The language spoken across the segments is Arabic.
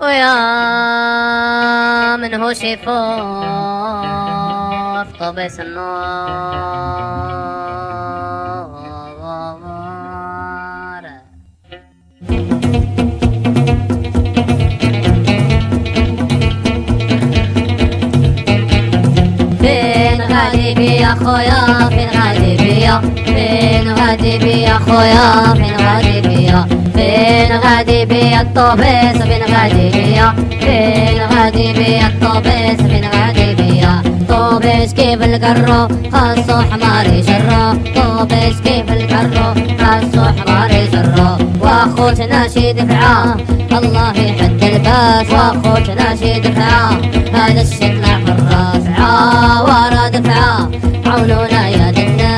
ويا من هو شيفوف طبس النار فين غادي بيا خويا فين غادي بيا فين غادي بيا خويا فين غادي بيا فين غادي بيا الطوبيس فين غادي بيا فين غادي بيا الطوبيس فين غادي بيا طوبيس كيف القرو خاصو حمار يجرو طوبيس كيف القرو خاصو حمار يجرو واخوت ناشي دفعه الله يحد الباس واخوت ناشي دفعه هذا الشكل في الراس ورا دفعه عونونا يا دنا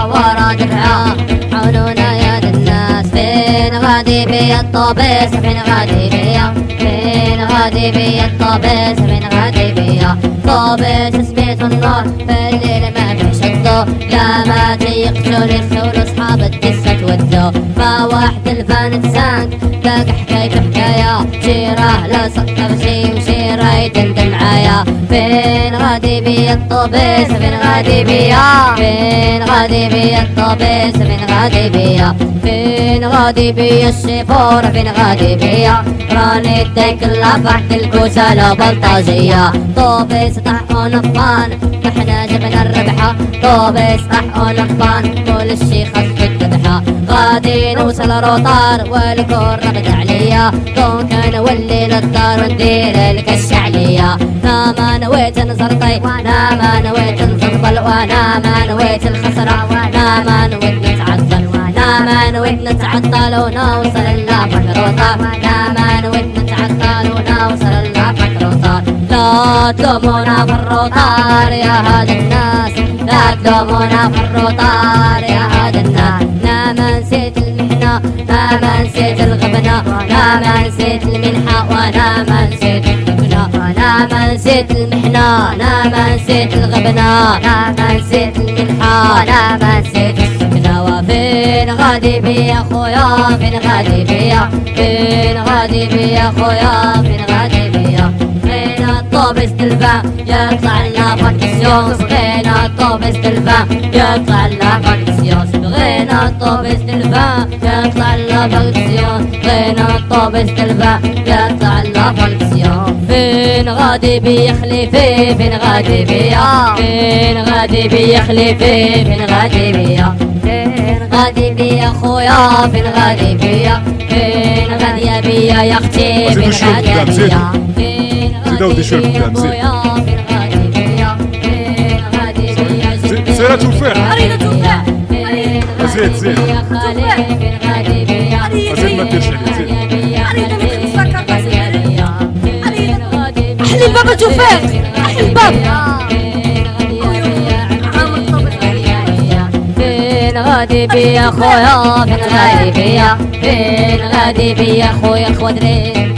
ورا دفعه عونونا يا الناس فين غادي بيا الطوبيس فين غادي بيا فين غادي بيا الطوبيس فين غادي بيا طوبيس سميت النار في الليل ما فيه شدو لا ما تيقتل يخسون اصحاب الدسة تودو ما واحد الفان تسانك لاق حكايته حكاية شيراه لا سقف شي وشيراه يدندن معايا فين غادي بيا الطوبيس فين غادي بيا فين غادي بيا الطوبيس فين غادي بيا فين غادي بيا الشيفور فين غادي بيا راني ديك اللافحت الكوسة لو بلطاجية طوبيس طحون الطان احنا جبنا الربحة طوبيس طحون الطان كل الشي خف الذبحة غادي نوصل روطار والكور ربط عليا دونك نولي للدار وندير لك الشعلية انا ما نويت نزرطي وانا ما نويت نزرطل وانا ما نويت الخسرة وانا ما نويت نتعطل وانا ما نويت نتعطل ونوصل اللافك روطار وانا ما نويت نتعطل ونوصل اللافك روطار لا تلومونا في الروطار يا هاد الناس لا تلومونا في الروطار يا هاد الناس لا ما نسيت المحنة لا ما نسيت الغبنة لا ما نسيت المنحة وانا ما نسيت الغبنة لا ما نسيت المحنة لا ما نسيت الغبنة لا ما نسيت المنحة لا ما نسيت السكنة وفين غادي بيا خويا فين غادي بيا فين غادي بيا خويا فين غادي بيا بغينا الطوبيس تلفا يطلع لنا فاكسيون بغينا الطوبيس تلفا يطلع لنا فاكسيون بغينا الطوبيس تلفا يطلع لنا فاكسيون بغينا الطوبيس تلفا يطلع لنا فاكسيون فين غادي بيا خليفي فين غادي بيا فين غادي بيا خليفي فين غادي بيا فين غادي بيا خويا فين غادي بيا فين غادي بيا يا اختي فين غادي بيا زيدوا دي شويه قدام زيد سير توفيق اريد توفيق زيد زيد زيد ما ديرش عليه زيد اريد نخلصك احلي الباب توفيق احلي الباب فين غادي بيا خويا فين غادي بيا فين غادي بيا خويا خودري